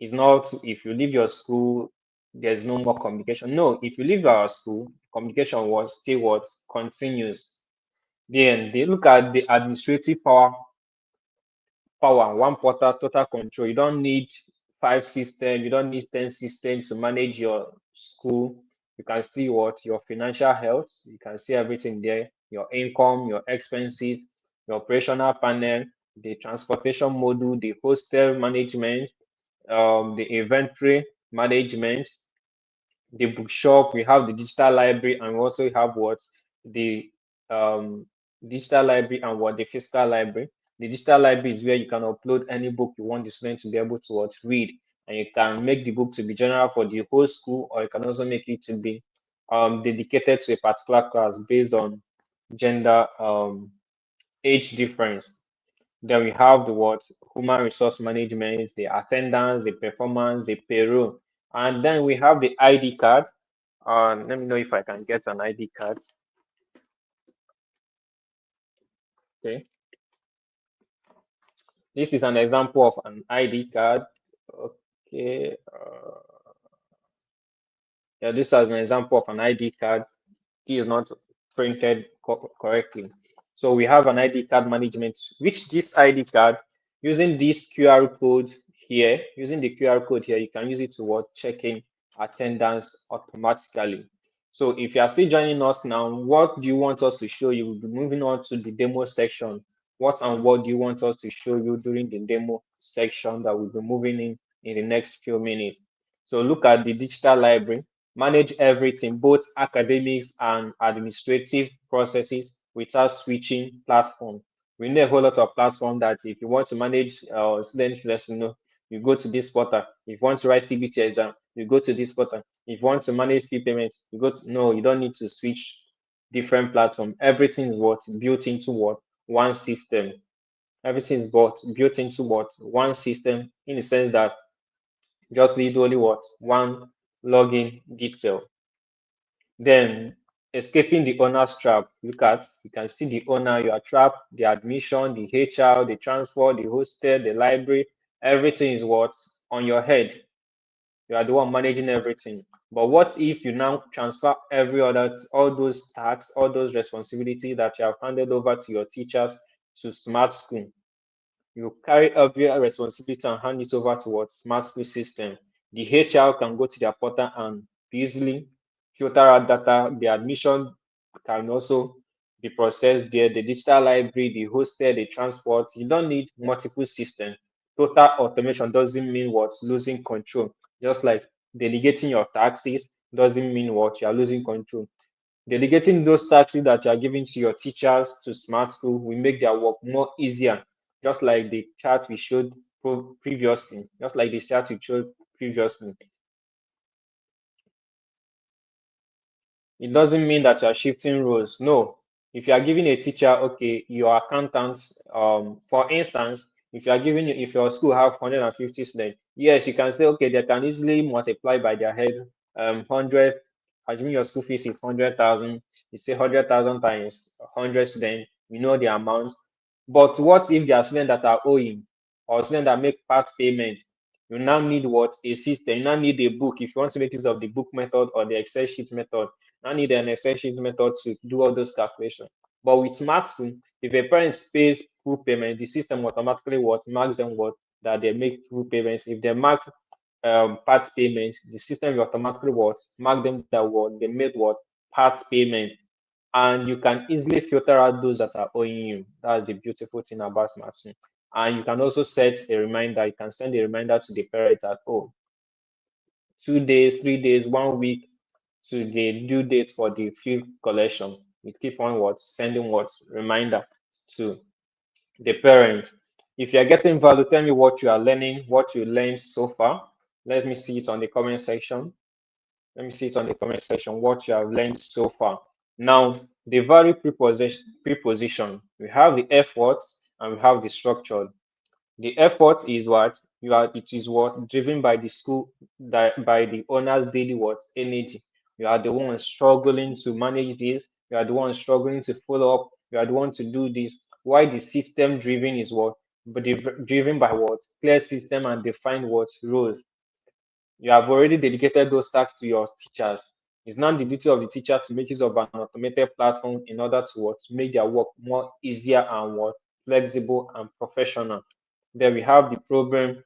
It's not if you leave your school, there's no more communication. No, if you leave our school, communication was still what continues. Then they look at the administrative power, one portal, total control. You don't need 5 systems, you don't need 10 systems to manage your school. You can see what your financial health, you can see everything there, your income, your expenses, your operational panel, the transportation module, the hostel management, the inventory management, the bookshop, we have the digital library, and we also have what the um, digital library and what the physical library. The digital library is where you can upload any book you want the student to be able to what read, and you can make the book to be general for the whole school, or you can also make it to be dedicated to a particular class based on gender, age difference. Then we have the what human resource management, the attendance, the performance, the payroll, and then we have the ID card. Let me know if I can get an ID card. Okay, this is an example of an ID card. Okay, yeah, this is an example of an ID card. Key is not printed correctly. So we have an ID card management, which this ID card, using this QR code here, using the QR code here, you can use it to what check in attendance automatically. So if you are still joining us now, what do you want us to show you? We'll be moving on to the demo section. What and what do you want us to show you during the demo section that we'll be moving in the next few minutes? So look at the digital library, manage everything, both academics and administrative processes without switching platform. We know a whole lot of platform that if you want to manage student lesson, you go to this portal. If you want to write CBT exam, you go to this portal. If you want to manage fee payments, you go to no, you don't need to switch different platform. Everything is what built into what one system. Everything is built into what one system in the sense that just need only what one login detail. Then escaping the owner's trap. Look at, you can see the owner, your trap, the admission, the HR, the transport, the hostel, the library, everything is what on your head. You are the one managing everything. But what if you now transfer all those tasks, all those responsibilities that you have handed over to your teachers to smart school? You carry every responsibility and hand it over to what smart school system. The HR can go to their portal and easily filter out data. The admission can also be processed there. The digital library, the hostel, the transport. You don't need multiple systems. Total automation doesn't mean what losing control. Just like delegating your taxes doesn't mean what you are losing control. Delegating those tasks that you are giving to your teachers to smart school will make their work more easier, just like the chart we showed previously. Just like the chart we showed previously. It doesn't mean that you are shifting roles. No. If you are giving a teacher, okay, your accountant, for instance, if your school have 150 students, yes, you can say, okay, they can easily multiply by their head, 100, assuming your school fees is 100,000, you say 100,000 times 100 students, you know the amount. But what if there are students that are owing, or students that make part payment? You now need what? A system. You now need a book. If you want to make use of the book method or the Excel sheet method, you now need an Excel sheet method to do all those calculations. But with smart school, if a parent pays full payment, the system automatically what marks them what that they make full payments. If they mark part payment, the system will automatically what mark them that what they made what part payment, and you can easily filter out those that are owing you. That's the beautiful thing about smart school. And you can also set a reminder. You can send a reminder to the parent that, oh, 2 days, 3 days, 1 week to the due date for the fee collection. We keep on what sending what reminder to the parents. If you're getting value, tell me what you are learning, what you learned so far. Let me see it on the comment section. Let me see it on the comment section, what you have learned so far. Now, the value preposition. We have the effort and we have the structure. The effort is what you are. It is what driven by the school, by the owner's daily what energy. You are the one struggling to manage this. You are the one struggling to follow up. You are the one to do this. Why the system driven is what, but driven by what clear system and defined what rules. You have already dedicated those tasks to your teachers. It's now the duty of the teacher to make use of an automated platform in order to what make their work more easier and what flexible and professional. Then we have the problem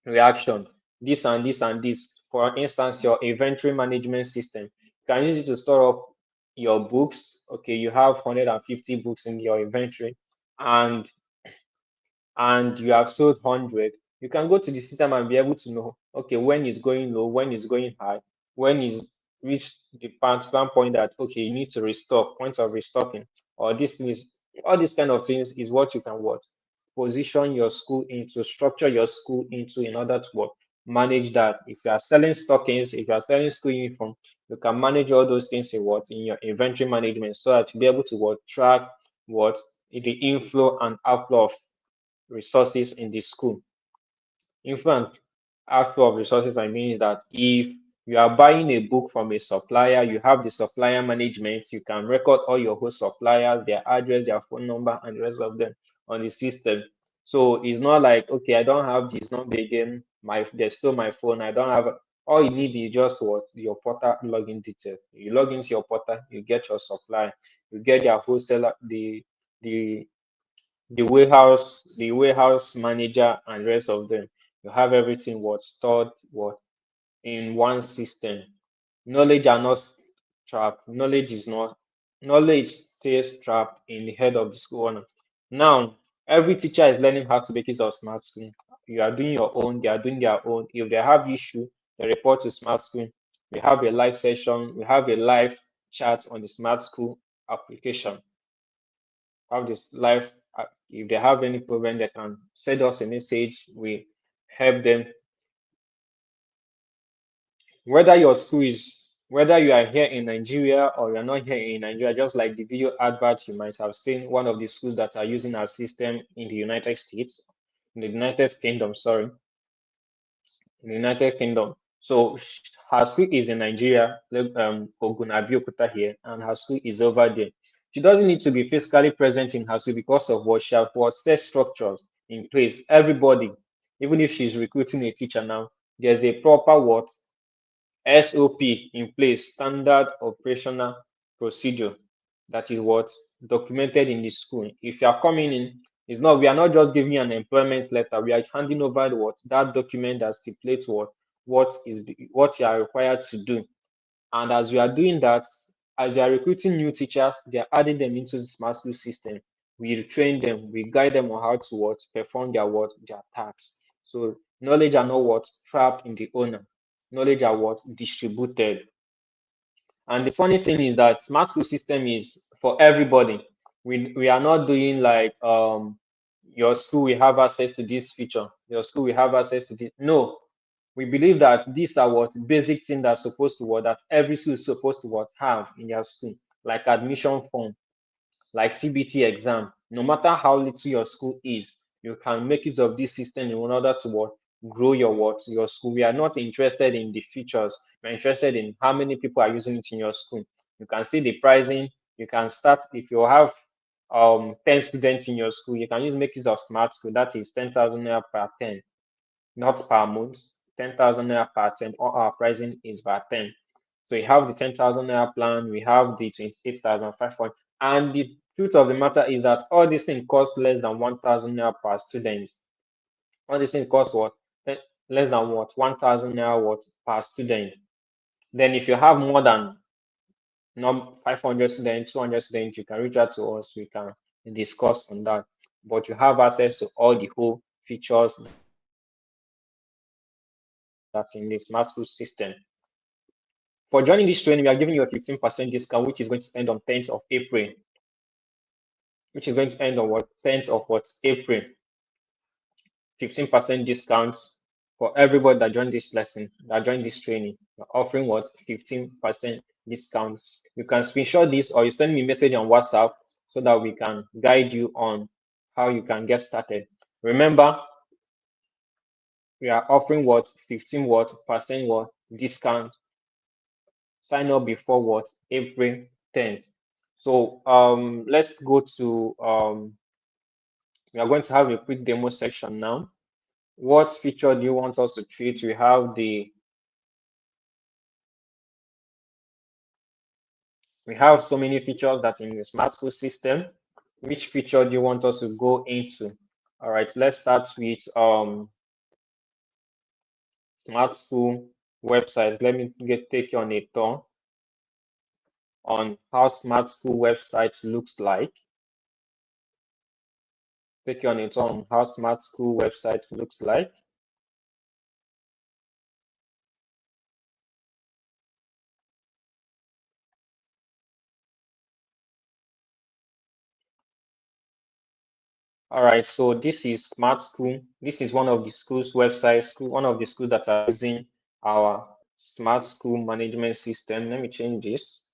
reaction. This and this and this. For instance, your inventory management system. You can use it to store up your books. Okay, you have 150 books in your inventory, and you have sold 100, you can go to the system and be able to know, okay, when it's going low, when it's going high, when it's reached the particular point that, okay, you need to restock, point of restocking, or this is all these kind of things is what you can what position your school into, structure your school into in order to what manage that. If you are selling stockings, if you are selling school uniform, you can manage all those things in what in your inventory management so that you be able to what track what the inflow and outflow of resources in the school. In fact, outflow of resources, I mean is that if you are buying a book from a supplier, you have the supplier management, you can record all your whole suppliers, their address, their phone number, and the rest of them on the system. So it's not like, okay, I don't have this number again, they stole my phone, I don't have, all you need is just what your portal login details. You log into your portal, you get your supply, you get their wholesaler, the the warehouse manager and rest of them. You have everything what stored what in one system. Knowledge are not trapped. Knowledge stays trapped in the head of the school owner. Now, every teacher is learning how to make use of smart screen. You are doing your own, they are doing their own. If they have issue, they report to smart screen. We have a live session, we have a live chat on the smart school application. Have this live. If they have any problem, they can send us a message. We help them. Whether you are here in Nigeria or you're not here in Nigeria, just like the video advert, you might have seen one of the schools that are using our system in the United States, in the United Kingdom, sorry, in the United Kingdom. So her school is in Nigeria, Ogun Abeokuta here, and her school is over there. She doesn't need to be physically present in her school because of what she has set structures in place. Everybody, even if she's recruiting a teacher now, there's a proper what SOP in place, standard operational procedure, that is what documented in the school. If you are coming in, we are not just giving you an employment letter, we are handing over that document that stipulates what you are required to do. And as we are doing that, as they are recruiting new teachers, they are adding them into the smart school system. We train them, we guide them on how to perform their tasks. So knowledge are not trapped in the owner. Knowledge are distributed. And the funny thing is that smart school system is for everybody. We are not doing like your school will have access to this feature, your school will have access to this. No, we believe that these are basic things that supposed to that every school is supposed to have in their school, like admission form, like CBT exam. No matter how little your school is, you can make use of this system in order to grow your school. We are not interested in the features. We're interested in how many people are using it in your school. You can see the pricing. You can start if you have 10 students in your school, you can make use of smart school. That is 10,000 naira per 10, not per month. 10,000 naira per 10. All our pricing is per 10. So you have the 10,000 naira plan, we have the 28,500. And the truth of the matter is that all these things cost less than 1,000 naira per student. All these things cost what? Less than what? 1,000 naira what per student. Then if you have more than 500 students, 200 students, you can reach out to us. We can discuss on that. But you have access to all the whole features that's in the smart school system. For joining this training, we are giving you a 15% discount, which is going to end on 10th of April. Which is going to end on what? 10th of what? April. 15% discount for everybody that joined this lesson, that joined this training. We're offering what? 15% discount. You can screenshot this or you send me a message on WhatsApp so that we can guide you on how you can get started. Remember, we are offering what? 15 what? Percent what? Discount. Sign up before what? April 10th. So let's go to we are going to have a quick demo section now. What feature do you want us to treat? We have so many features that in the smart school system. Which feature do you want us to go into? All right, let's start with smart school website. Let me take you on a tour on how smart school website looks like. Take you on a tour on how smart school website looks like. All right, so this is smart school. This is one of the school's websites, one of the schools that are using our smart school management system. Let me change this.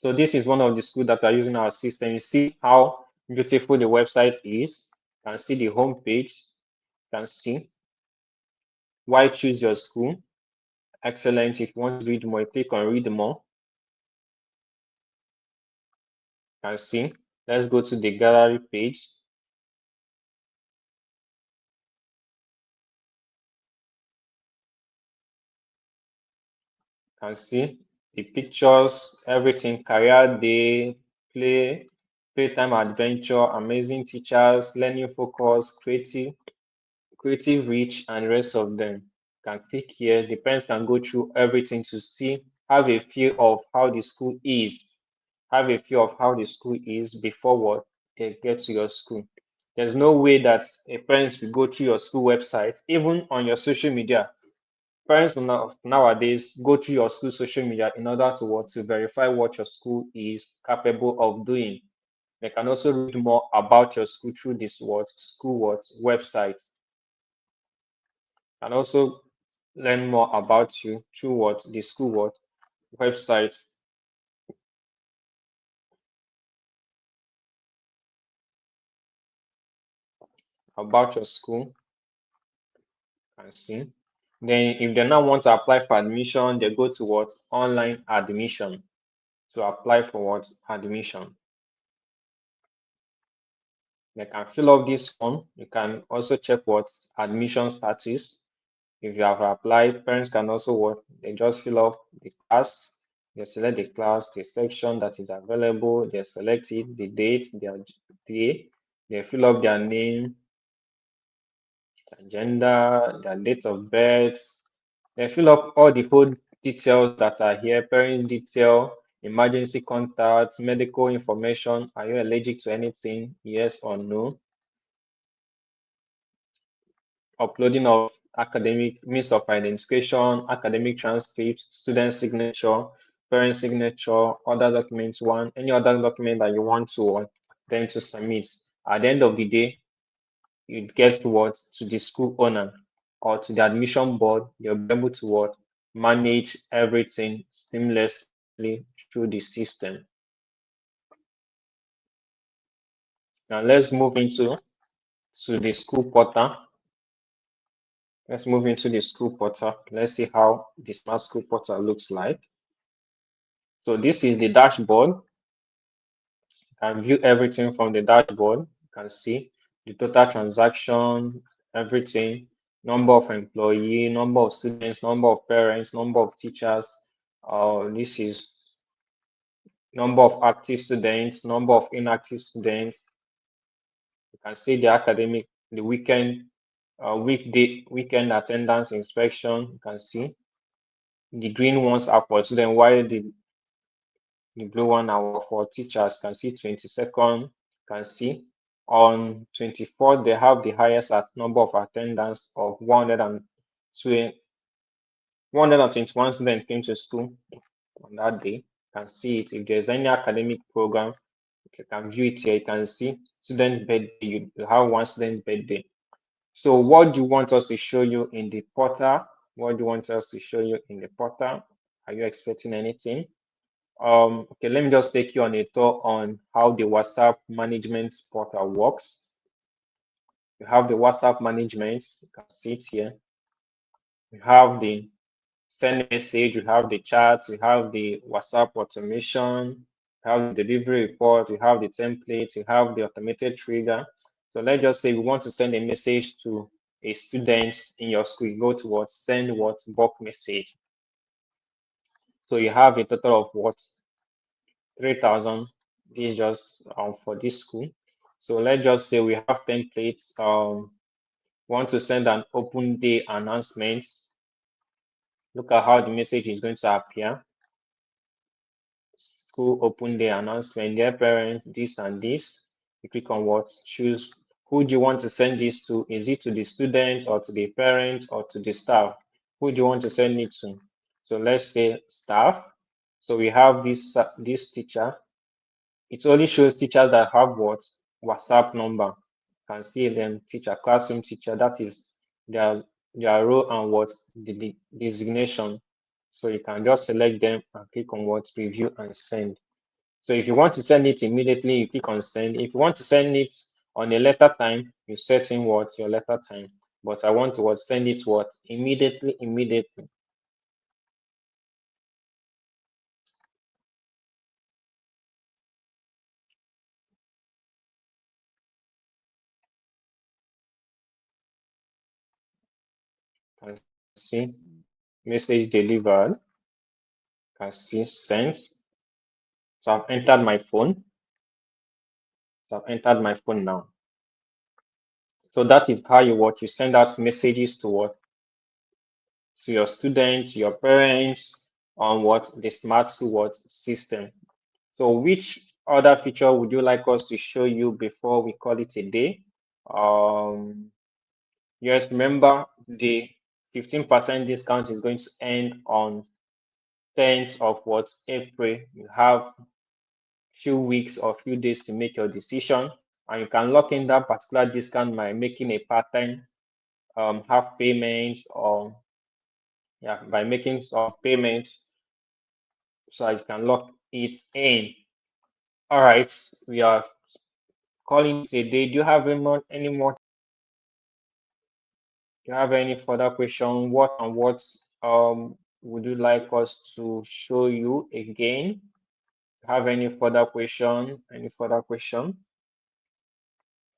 So this is one of the schools that are using our system. You see how beautiful the website is. You can see the home page. You can see why choose your school. Excellent. If you want to read more, you click on read more. You can see. Let's go to the gallery page. You can see the pictures, everything, career day, playtime adventure, amazing teachers, learning focus, creative reach, and rest of them. You can click here. The parents can go through everything to see, have a feel of how the school is, have a feel of how the school is before what they get to your school. There's no way that a parent will go to your school website, even on your social media. Parents will nowadays go to your school social media in order to verify what your school is capable of doing. They can also read more about your school through this school website. And also learn more about you through the school website. About your school. And see. Then if they now want to apply for admission, they go to online admission to apply for admission. They can fill up this form. You can also check admission status. If you have applied, parents can also they just fill up the class, they select the class, the section that is available, they select it, the date, their day, they fill up their name, their gender, their date of birth. They fill up all the whole details that are here, parent detail, emergency contact, medical information. Are you allergic to anything? Yes or no? Uploading of academic means of identification, academic transcripts, student signature, parent signature, other documents, any other document that you want to them to submit. At the end of the day, it gets to the school owner. or to the admission board, they'll be able to what? Manage everything seamlessly through the system. Now let's move into the school portal. Let's move into the school portal. Let's see how the smart school portal looks like. So this is the dashboard. You can view everything from the dashboard. You can see the total transaction, everything, number of employee, number of students, number of parents, number of teachers. This is number of active students, number of inactive students. You can see the academic, the weekend, weekend attendance inspection. You can see the green ones are for students, while the blue one are for teachers. You can see 22nd. You can see on 24th they have the highest number of attendance of 121 students came to school on that day. You can see it. If there's any academic program, you can view it here. You can see student birthday. You have one student birthday. So what do you want us to show you in the portal? What do you want us to show you in the portal? Are you expecting anything? Okay, let me just take you on a tour on how the WhatsApp management portal works. You have the WhatsApp management. You can see it here. You have the send message, you have the chat, you have the WhatsApp automation, you have the delivery report, you have the template, you have the automated trigger. So let's just say we want to send a message to a student in your school. You go to what? Send what? Bulk message. So you have a total of what? 3,000. This is just for this school. So let's just say we have templates. Want to send an open day announcement. Look at how the message is going to appear. School open day announcement. Dear parents, this and this. You click on what? Choose who do you want to send this to? Is it to the student or to the parent or to the staff? Who do you want to send it to? So let's say staff. So we have this teacher. It only shows teachers that have what? WhatsApp number. You can see them teacher, classroom teacher. That is their role and what? The designation. So you can just select them and click on what? Review and send. So if you want to send it immediately, you click on send. If you want to send it on a later time, you set in what? Your later time. But I want to send it what? Immediately. Can see message delivered. Can see sent. So I've entered my phone. Now. So that is how you send out messages to what? To your students, your parents, on what? The smart school what system. So which other feature would you like us to show you before we call it a day? Yes, remember the 15% discount is going to end on 10th of what? April. You have few weeks or few days to make your decision, and you can lock in that particular discount by making a pattern half payments, or by making some payments so you can lock it in. All right, we are calling it a day. Do you have any more? Do you have any further question? What and what would you like us to show you again? Have any further question? Any further question?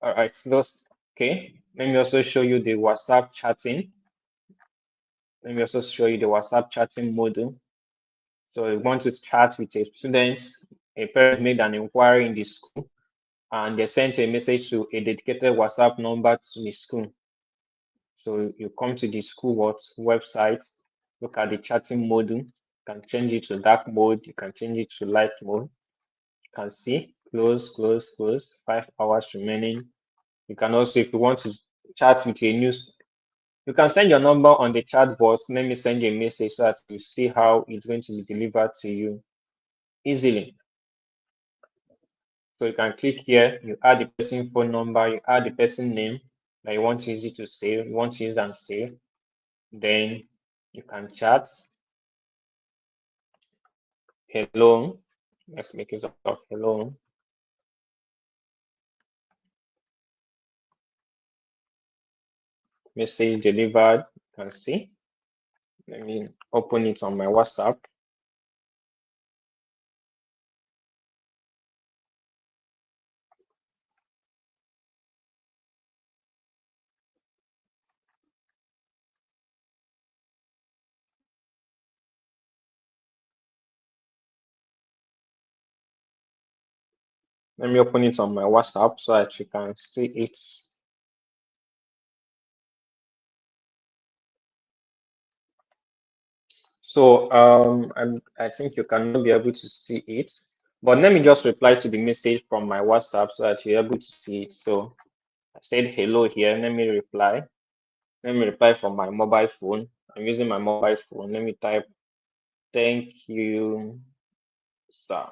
All right, those okay. Let me also show you the WhatsApp chatting. Let me also show you the WhatsApp chatting module. So you want to chat with a student, a parent made an inquiry in the school, and they sent a message to a dedicated WhatsApp number to the school. So you come to the school website, look at the chatting module. You can change it to dark mode. You can change it to light mode. You can see close. 5 hours remaining. You can also, if you want to chat with a news, you can send your number on the chat box. Let me send you a message so that you see how it's going to be delivered to you easily. So you can click here, you add the person phone number, you add the person name that you want to use it to save, you want to use and save. Then you can chat. Hello. Let's make use of hello. Message delivered. You can see. Let me open it on my WhatsApp. Let me open it on my WhatsApp so that you can see it. So I think you cannot be able to see it, but let me just reply to the message from my WhatsApp so that you're able to see it. So I said hello here. Let me reply. Let me reply from my mobile phone. I'm using my mobile phone. Let me type, thank you, sir.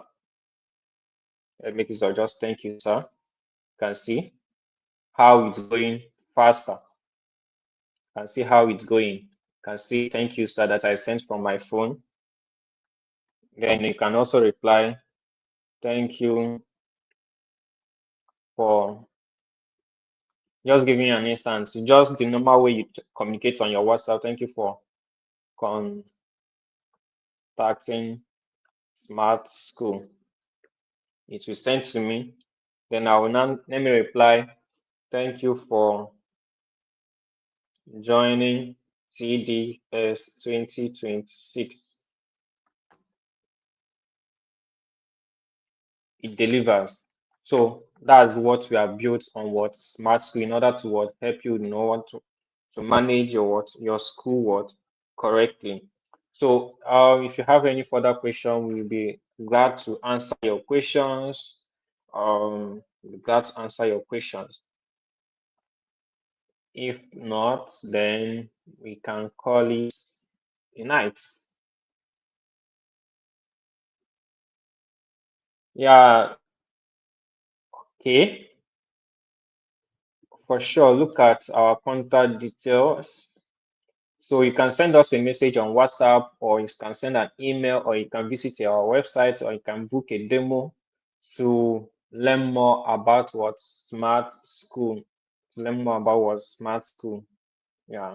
Let me make it just thank you, sir. You can see how it's going faster. You can see how it's going. You can see thank you, sir, that I sent from my phone. Then you can also reply, thank you for just giving you an instance. Just the normal way you communicate on your WhatsApp. Thank you for contacting Smart School. It will send to me. Then I will now let me reply. Thank you for joining TDS 2026. It delivers. So that's what we have built on what Smart School in order to what help you know what to manage your school what correctly. So if you have any further question, we'll be glad to answer your questions. We'll be glad to answer your questions. If not, then we can call it a night. Yeah, okay. For sure, look at our contact details. So you can send us a message on WhatsApp, or you can send an email, or you can visit our website, or you can book a demo to learn more about what Smart School. To learn more about what Smart School. Yeah.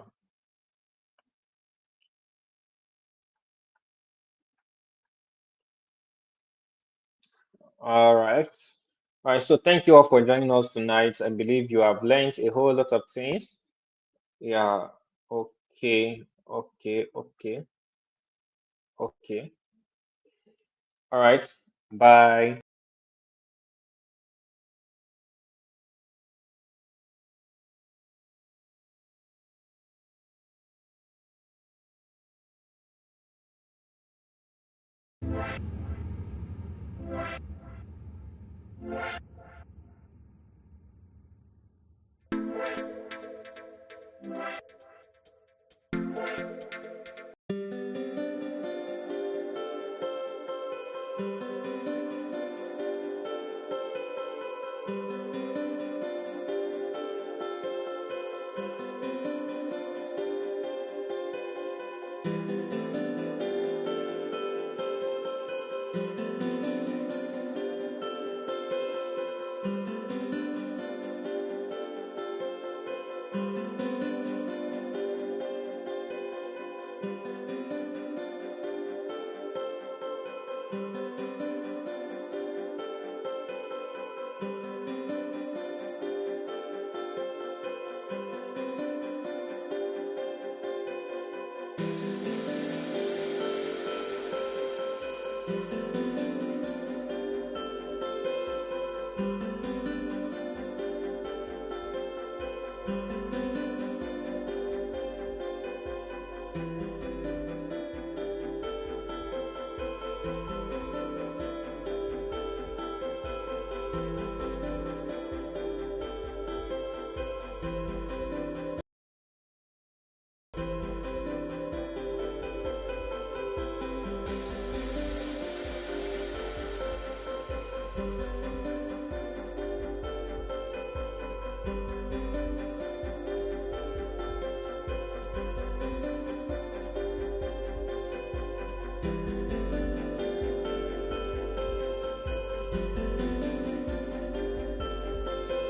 All right. All right. So thank you all for joining us tonight. I believe you have learned a whole lot of things. Yeah. Okay. Okay. Okay. Okay. All right. Bye.